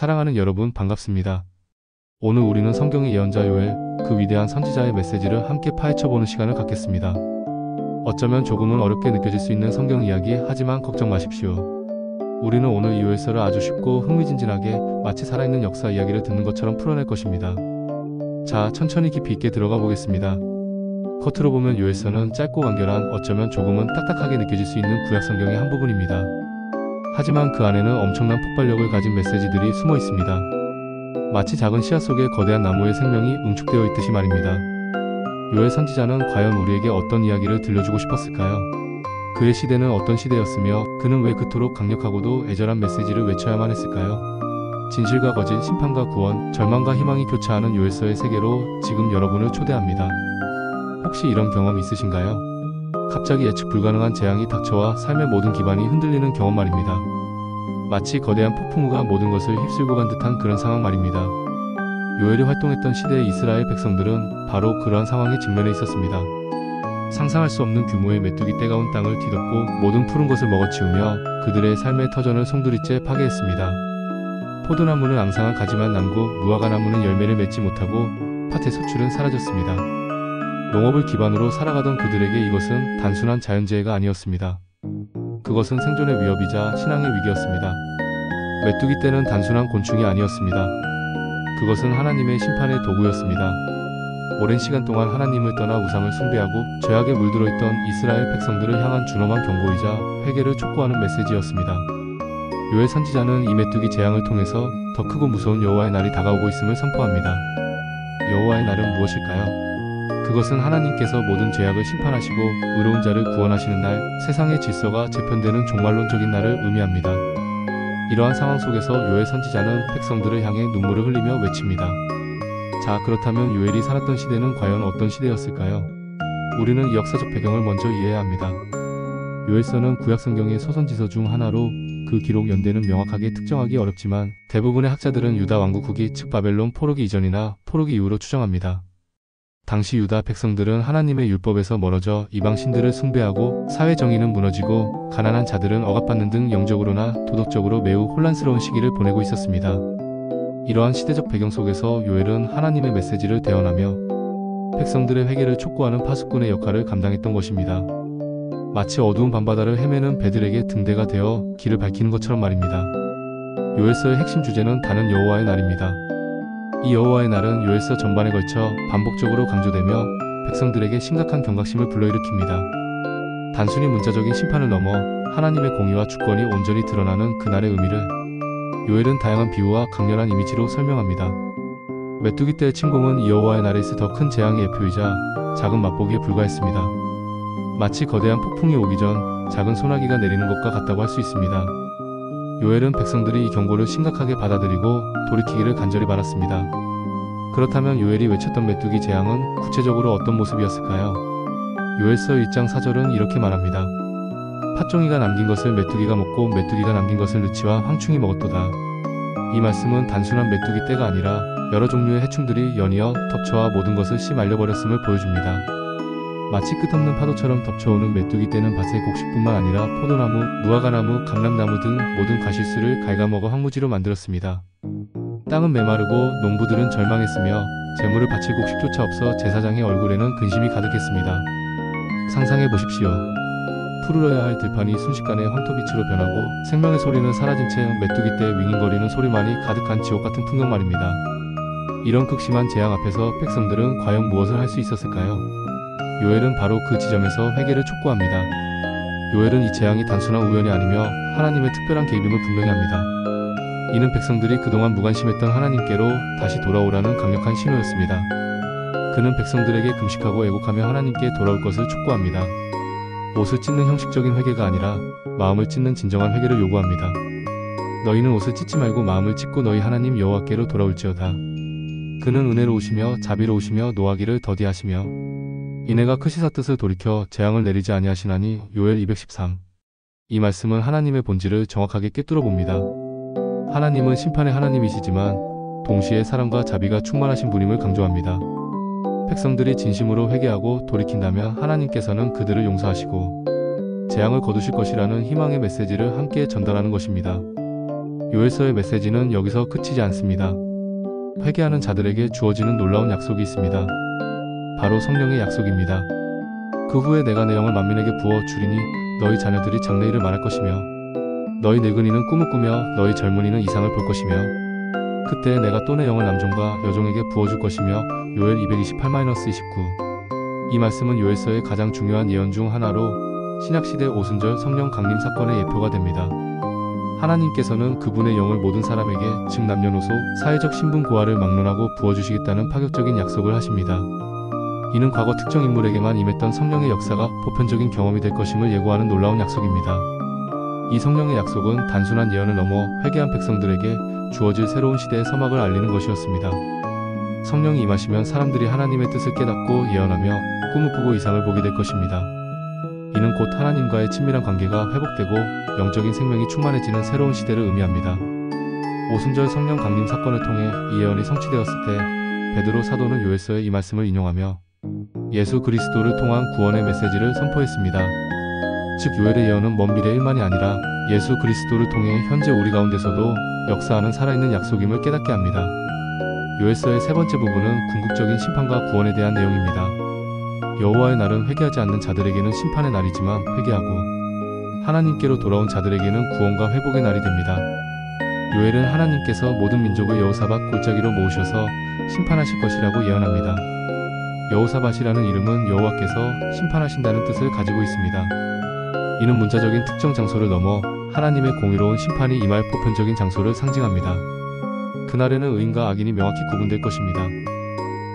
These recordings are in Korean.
사랑하는 여러분 반갑습니다. 오늘 우리는 성경의 예언자 요엘, 그 위대한 선지자의 메시지를 함께 파헤쳐보는 시간을 갖겠습니다. 어쩌면 조금은 어렵게 느껴질 수 있는 성경 이야기, 하지만 걱정 마십시오. 우리는 오늘 이 요엘서를 아주 쉽고 흥미진진하게 마치 살아있는 역사 이야기를 듣는 것처럼 풀어낼 것입니다. 자, 천천히 깊이 있게 들어가 보겠습니다. 겉으로 보면 요엘서는 짧고 간결한, 어쩌면 조금은 딱딱하게 느껴질 수 있는 구약 성경의 한 부분입니다. 하지만 그 안에는 엄청난 폭발력을 가진 메시지들이 숨어 있습니다. 마치 작은 씨앗 속에 거대한 나무의 생명이 응축되어 있듯이 말입니다. 요엘 선지자는 과연 우리에게 어떤 이야기를 들려주고 싶었을까요? 그의 시대는 어떤 시대였으며 그는 왜 그토록 강력하고도 애절한 메시지를 외쳐야만 했을까요? 진실과 거짓, 심판과 구원, 절망과 희망이 교차하는 요엘서의 세계로 지금 여러분을 초대합니다. 혹시 이런 경험 있으신가요? 갑자기 예측 불가능한 재앙이 닥쳐와 삶의 모든 기반이 흔들리는 경험 말입니다. 마치 거대한 폭풍우가 모든 것을 휩쓸고 간 듯한 그런 상황 말입니다. 요엘이 활동했던 시대의 이스라엘 백성들은 바로 그러한 상황에 직면해 있었습니다. 상상할 수 없는 규모의 메뚜기 떼가 온 땅을 뒤덮고 모든 푸른 것을 먹어치우며 그들의 삶의 터전을 송두리째 파괴했습니다. 포도나무는 앙상한 가지만 남고 무화과 나무는 열매를 맺지 못하고 밭의 소출은 사라졌습니다. 농업을 기반으로 살아가던 그들에게 이것은 단순한 자연재해가 아니었습니다. 그것은 생존의 위협이자 신앙의 위기였습니다. 메뚜기 떼는 단순한 곤충이 아니었습니다. 그것은 하나님의 심판의 도구였습니다. 오랜 시간 동안 하나님을 떠나 우상을 숭배하고 죄악에 물들어 있던 이스라엘 백성들을 향한 준엄한 경고이자 회개를 촉구하는 메시지였습니다. 요엘 선지자는 이 메뚜기 재앙을 통해서 더 크고 무서운 여호와의 날이 다가오고 있음을 선포합니다. 여호와의 날은 무엇일까요? 그것은 하나님께서 모든 죄악을 심판하시고 의로운 자를 구원하시는 날, 세상의 질서가 재편되는 종말론적인 날을 의미합니다. 이러한 상황 속에서 요엘 선지자는 백성들을 향해 눈물을 흘리며 외칩니다. 자, 그렇다면 요엘이 살았던 시대는 과연 어떤 시대였을까요? 우리는 이 역사적 배경을 먼저 이해해야 합니다. 요엘서는 구약 성경의 소선지서 중 하나로 그 기록 연대는 명확하게 특정하기 어렵지만 대부분의 학자들은 유다 왕국 후기, 즉 바벨론 포로기 이전이나 포로기 이후로 추정합니다. 당시 유다 백성들은 하나님의 율법에서 멀어져 이방 신들을 숭배하고 사회 정의는 무너지고 가난한 자들은 억압받는 등 영적으로나 도덕적으로 매우 혼란스러운 시기를 보내고 있었습니다. 이러한 시대적 배경 속에서 요엘은 하나님의 메시지를 대언하며 백성들의 회개를 촉구하는 파수꾼의 역할을 감당했던 것입니다. 마치 어두운 밤바다를 헤매는 배들에게 등대가 되어 길을 밝히는 것처럼 말입니다. 요엘서의 핵심 주제는 다는 여호와의 날입니다. 이 여호와의 날은 요엘서 전반에 걸쳐 반복적으로 강조되며 백성들에게 심각한 경각심을 불러일으킵니다. 단순히 문자적인 심판을 넘어 하나님의 공의와 주권이 온전히 드러나는 그날의 의미를 요엘은 다양한 비유와 강렬한 이미지로 설명합니다. 메뚜기 떼의 침공은 이 여호와의 날에 있을 더 큰 재앙의 예표이자 작은 맛보기에 불과했습니다. 마치 거대한 폭풍이 오기 전 작은 소나기가 내리는 것과 같다고 할 수 있습니다. 요엘은 백성들이 이 경고를 심각하게 받아들이고 돌이키기를 간절히 바랐습니다. 그렇다면 요엘이 외쳤던 메뚜기 재앙은 구체적으로 어떤 모습이었을까요? 요엘서 1장 4절은 이렇게 말합니다. 팥종이가 남긴 것을 메뚜기가 먹고 메뚜기가 남긴 것을 느치와 황충이 먹었도다. 이 말씀은 단순한 메뚜기 떼가 아니라 여러 종류의 해충들이 연이어 덮쳐와 모든 것을 씹말려버렸음을 보여줍니다. 마치 끝없는 파도처럼 덮쳐오는 메뚜기 떼는 밭의 곡식뿐만 아니라 포도나무, 무화과나무, 감람나무 등 모든 과실수를 갉아먹어 황무지로 만들었습니다. 땅은 메마르고 농부들은 절망했으며 재물을 바칠 곡식조차 없어 제사장의 얼굴에는 근심이 가득했습니다. 상상해 보십시오. 푸르러야 할 들판이 순식간에 황토빛으로 변하고 생명의 소리는 사라진 채 메뚜기 떼의 윙윙거리는 소리만이 가득한 지옥 같은 풍경 말입니다. 이런 극심한 재앙 앞에서 백성들은 과연 무엇을 할 수 있었을까요? 요엘은 바로 그 지점에서 회개를 촉구합니다. 요엘은 이 재앙이 단순한 우연이 아니며 하나님의 특별한 개입임을 분명히 합니다. 이는 백성들이 그동안 무관심했던 하나님께로 다시 돌아오라는 강력한 신호였습니다. 그는 백성들에게 금식하고 애곡하며 하나님께 돌아올 것을 촉구합니다. 옷을 찢는 형식적인 회개가 아니라 마음을 찢는 진정한 회개를 요구합니다. 너희는 옷을 찢지 말고 마음을 찢고 너희 하나님 여호와께로 돌아올지어다. 그는 은혜로우시며 자비로우시며 노하기를 더디하시며 이내가 크시사 뜻을 돌이켜 재앙을 내리지 아니하시나니. 요엘 213. 이 말씀은 하나님의 본질을 정확하게 꿰뚫어 봅니다. 하나님은 심판의 하나님이시지만 동시에 사랑과 자비가 충만하신 분임을 강조합니다. 백성들이 진심으로 회개하고 돌이킨다면 하나님께서는 그들을 용서하시고 재앙을 거두실 것이라는 희망의 메시지를 함께 전달하는 것입니다. 요엘서의 메시지는 여기서 그치지 않습니다. 회개하는 자들에게 주어지는 놀라운 약속이 있습니다. 바로 성령의 약속입니다. 그 후에 내가 내 영을 만민에게 부어 주리니 너희 자녀들이 장래일을 말할 것이며 너희 늙은이는 꿈을 꾸며 너희 젊은이는 이상을 볼 것이며 그때 내가 또 내 영을 남종과 여종에게 부어줄 것이며. 요엘 228-29. 이 말씀은 요엘서의 가장 중요한 예언 중 하나로 신약시대 오순절 성령 강림 사건의 예표가 됩니다. 하나님께서는 그분의 영을 모든 사람에게, 즉 남녀노소, 사회적 신분 고하를 막론하고 부어주시겠다는 파격적인 약속을 하십니다. 이는 과거 특정 인물에게만 임했던 성령의 역사가 보편적인 경험이 될 것임을 예고하는 놀라운 약속입니다. 이 성령의 약속은 단순한 예언을 넘어 회개한 백성들에게 주어질 새로운 시대의 서막을 알리는 것이었습니다. 성령이 임하시면 사람들이 하나님의 뜻을 깨닫고 예언하며 꿈을 꾸고 이상을 보게 될 것입니다. 이는 곧 하나님과의 친밀한 관계가 회복되고 영적인 생명이 충만해지는 새로운 시대를 의미합니다. 오순절 성령 강림 사건을 통해 이 예언이 성취되었을 때 베드로 사도는 요엘서의 이 말씀을 인용하며 예수 그리스도를 통한 구원의 메시지를 선포했습니다. 즉 요엘의 예언은 먼 미래의 일만이 아니라 예수 그리스도를 통해 현재 우리 가운데서도 역사하는 살아있는 약속임을 깨닫게 합니다. 요엘서의 세 번째 부분은 궁극적인 심판과 구원에 대한 내용입니다. 여호와의 날은 회개하지 않는 자들에게는 심판의 날이지만 회개하고 하나님께로 돌아온 자들에게는 구원과 회복의 날이 됩니다. 요엘은 하나님께서 모든 민족을 여호사밧 골짜기로 모으셔서 심판하실 것이라고 예언합니다. 여호사밧이라는 이름은 여호와께서 심판하신다는 뜻을 가지고 있습니다. 이는 문자적인 특정 장소를 넘어 하나님의 공의로운 심판이 임할 보편적인 장소를 상징합니다. 그날에는 의인과 악인이 명확히 구분될 것입니다.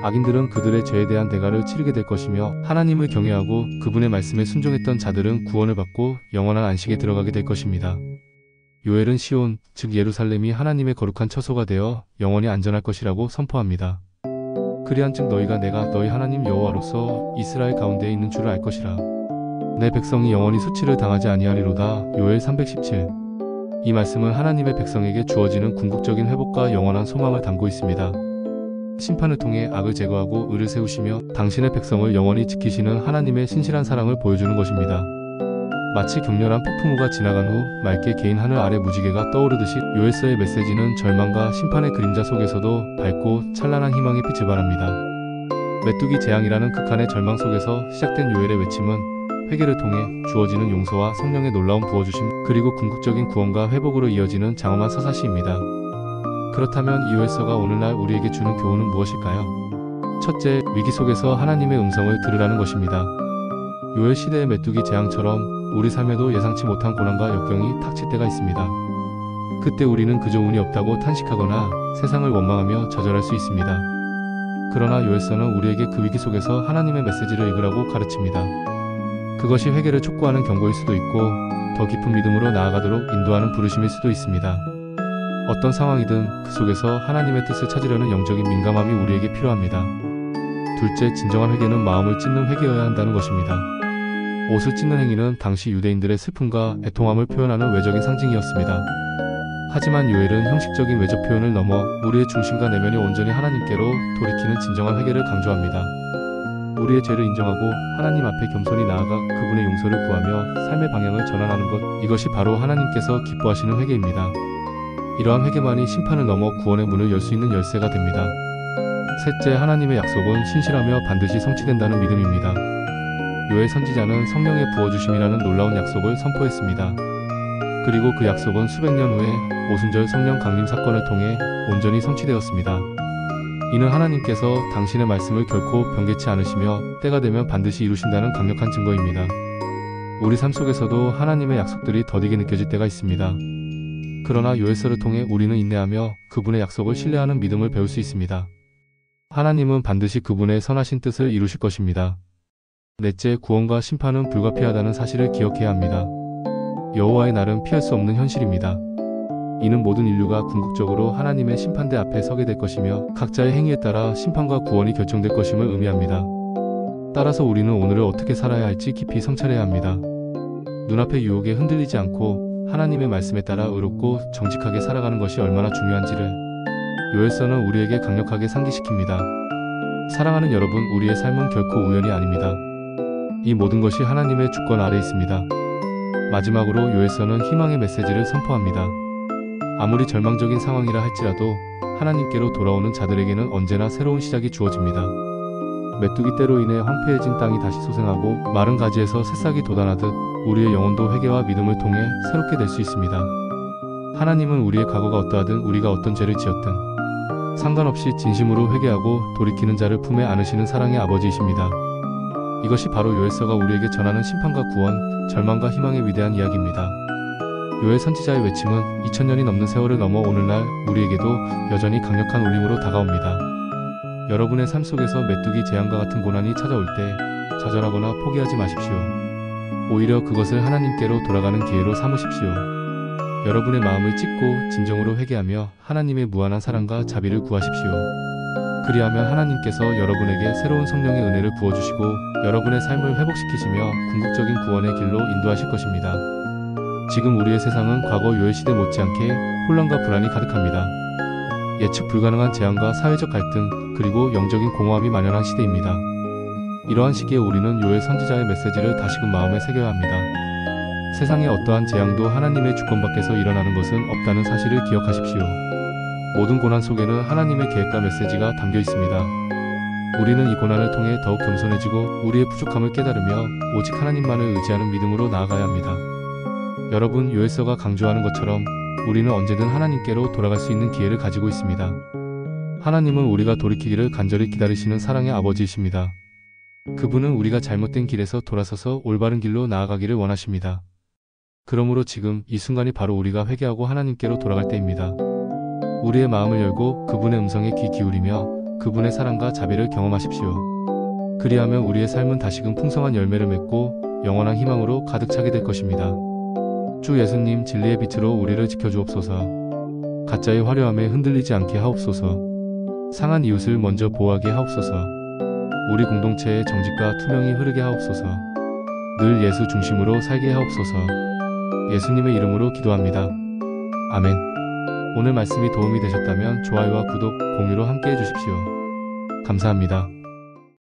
악인들은 그들의 죄에 대한 대가를 치르게 될 것이며 하나님을 경외하고 그분의 말씀에 순종했던 자들은 구원을 받고 영원한 안식에 들어가게 될 것입니다. 요엘은 시온, 즉 예루살렘이 하나님의 거룩한 처소가 되어 영원히 안전할 것이라고 선포합니다. 그리한즉 너희가 내가 너희 하나님 여호와로서 이스라엘 가운데에 있는 줄을 알 것이라. 내 백성이 영원히 수치를 당하지 아니하리로다. 요엘 317. 이 말씀은 하나님의 백성에게 주어지는 궁극적인 회복과 영원한 소망을 담고 있습니다. 심판을 통해 악을 제거하고 의를 세우시며 당신의 백성을 영원히 지키시는 하나님의 신실한 사랑을 보여주는 것입니다. 마치 격렬한 폭풍우가 지나간 후 맑게 개인 하늘 아래 무지개가 떠오르듯이 요엘서의 메시지는 절망과 심판의 그림자 속에서도 밝고 찬란한 희망의 빛을 발합니다. 메뚜기 재앙이라는 극한의 절망 속에서 시작된 요엘의 외침은 회개를 통해 주어지는 용서와 성령의 놀라운 부어주심 그리고 궁극적인 구원과 회복으로 이어지는 장엄한 서사시입니다. 그렇다면 이 요엘서가 오늘날 우리에게 주는 교훈은 무엇일까요? 첫째, 위기 속에서 하나님의 음성을 들으라는 것입니다. 요엘 시대의 메뚜기 재앙처럼 우리 삶에도 예상치 못한 고난과 역경이 닥칠 때가 있습니다. 그때 우리는 그저 운이 없다고 탄식하거나 세상을 원망하며 좌절할 수 있습니다. 그러나 요엘서는 우리에게 그 위기 속에서 하나님의 메시지를 읽으라고 가르칩니다. 그것이 회개를 촉구하는 경고일 수도 있고 더 깊은 믿음으로 나아가도록 인도하는 부르심일 수도 있습니다. 어떤 상황이든 그 속에서 하나님의 뜻을 찾으려는 영적인 민감함이 우리에게 필요합니다. 둘째, 진정한 회개는 마음을 찢는 회개여야 한다는 것입니다. 옷을 찢는 행위는 당시 유대인들의 슬픔과 애통함을 표현하는 외적인 상징이었습니다. 하지만 요엘은 형식적인 외적 표현을 넘어 우리의 중심과 내면이 온전히 하나님께로 돌이키는 진정한 회개를 강조합니다. 우리의 죄를 인정하고 하나님 앞에 겸손히 나아가 그분의 용서를 구하며 삶의 방향을 전환하는 것, 이것이 바로 하나님께서 기뻐하시는 회개입니다. 이러한 회개만이 심판을 넘어 구원의 문을 열 수 있는 열쇠가 됩니다. 셋째, 하나님의 약속은 신실하며 반드시 성취된다는 믿음입니다. 요엘 선지자는 성령의 부어주심이라는 놀라운 약속을 선포했습니다. 그리고 그 약속은 수백 년 후에 오순절 성령 강림 사건을 통해 온전히 성취되었습니다. 이는 하나님께서 당신의 말씀을 결코 변개치 않으시며 때가 되면 반드시 이루신다는 강력한 증거입니다. 우리 삶 속에서도 하나님의 약속들이 더디게 느껴질 때가 있습니다. 그러나 요엘서를 통해 우리는 인내하며 그분의 약속을 신뢰하는 믿음을 배울 수 있습니다. 하나님은 반드시 그분의 선하신 뜻을 이루실 것입니다. 넷째, 구원과 심판은 불가피하다는 사실을 기억해야 합니다. 여호와의 날은 피할 수 없는 현실입니다. 이는 모든 인류가 궁극적으로 하나님의 심판대 앞에 서게 될 것이며 각자의 행위에 따라 심판과 구원이 결정될 것임을 의미합니다. 따라서 우리는 오늘을 어떻게 살아야 할지 깊이 성찰해야 합니다. 눈앞의 유혹에 흔들리지 않고 하나님의 말씀에 따라 의롭고 정직하게 살아가는 것이 얼마나 중요한지를 요엘서는 우리에게 강력하게 상기시킵니다. 사랑하는 여러분, 우리의 삶은 결코 우연이 아닙니다. 이 모든 것이 하나님의 주권 아래 있습니다. 마지막으로 요엘서는 희망의 메시지를 선포합니다. 아무리 절망적인 상황이라 할지라도 하나님께로 돌아오는 자들에게는 언제나 새로운 시작이 주어집니다. 메뚜기 떼로 인해 황폐해진 땅이 다시 소생하고 마른 가지에서 새싹이 돋아나듯 우리의 영혼도 회개와 믿음을 통해 새롭게 될 수 있습니다. 하나님은 우리의 과거가 어떠하든 우리가 어떤 죄를 지었든 상관없이 진심으로 회개하고 돌이키는 자를 품에 안으시는 사랑의 아버지이십니다. 이것이 바로 요엘서가 우리에게 전하는 심판과 구원, 절망과 희망의 위대한 이야기입니다. 요엘 선지자의 외침은 2000년이 넘는 세월을 넘어 오늘날 우리에게도 여전히 강력한 울림으로 다가옵니다. 여러분의 삶 속에서 메뚜기 재앙과 같은 고난이 찾아올 때 좌절하거나 포기하지 마십시오. 오히려 그것을 하나님께로 돌아가는 기회로 삼으십시오. 여러분의 마음을 찢고 진정으로 회개하며 하나님의 무한한 사랑과 자비를 구하십시오. 그리하면 하나님께서 여러분에게 새로운 성령의 은혜를 부어주시고 여러분의 삶을 회복시키시며 궁극적인 구원의 길로 인도하실 것입니다. 지금 우리의 세상은 과거 요엘 시대 못지않게 혼란과 불안이 가득합니다. 예측 불가능한 재앙과 사회적 갈등, 그리고 영적인 공허함이 만연한 시대입니다. 이러한 시기에 우리는 요엘 선지자의 메시지를 다시금 마음에 새겨야 합니다. 세상의 어떠한 재앙도 하나님의 주권 밖에서 일어나는 것은 없다는 사실을 기억하십시오. 모든 고난 속에는 하나님의 계획과 메시지가 담겨 있습니다. 우리는 이 고난을 통해 더욱 겸손해지고 우리의 부족함을 깨달으며 오직 하나님만을 의지하는 믿음으로 나아가야 합니다. 여러분, 요엘서가 강조하는 것처럼 우리는 언제든 하나님께로 돌아갈 수 있는 기회를 가지고 있습니다. 하나님은 우리가 돌이키기를 간절히 기다리시는 사랑의 아버지이십니다. 그분은 우리가 잘못된 길에서 돌아서서 올바른 길로 나아가기를 원하십니다. 그러므로 지금 이 순간이 바로 우리가 회개하고 하나님께로 돌아갈 때입니다. 우리의 마음을 열고 그분의 음성에 귀 기울이며 그분의 사랑과 자비를 경험하십시오. 그리하면 우리의 삶은 다시금 풍성한 열매를 맺고 영원한 희망으로 가득 차게 될 것입니다. 주 예수님, 진리의 빛으로 우리를 지켜주옵소서. 가짜의 화려함에 흔들리지 않게 하옵소서. 상한 이웃을 먼저 보호하게 하옵소서. 우리 공동체의 정직과 투명이 흐르게 하옵소서. 늘 예수 중심으로 살게 하옵소서. 예수님의 이름으로 기도합니다. 아멘. 오늘 말씀이 도움이 되셨다면 좋아요와 구독, 공유로 함께 해주십시오. 감사합니다.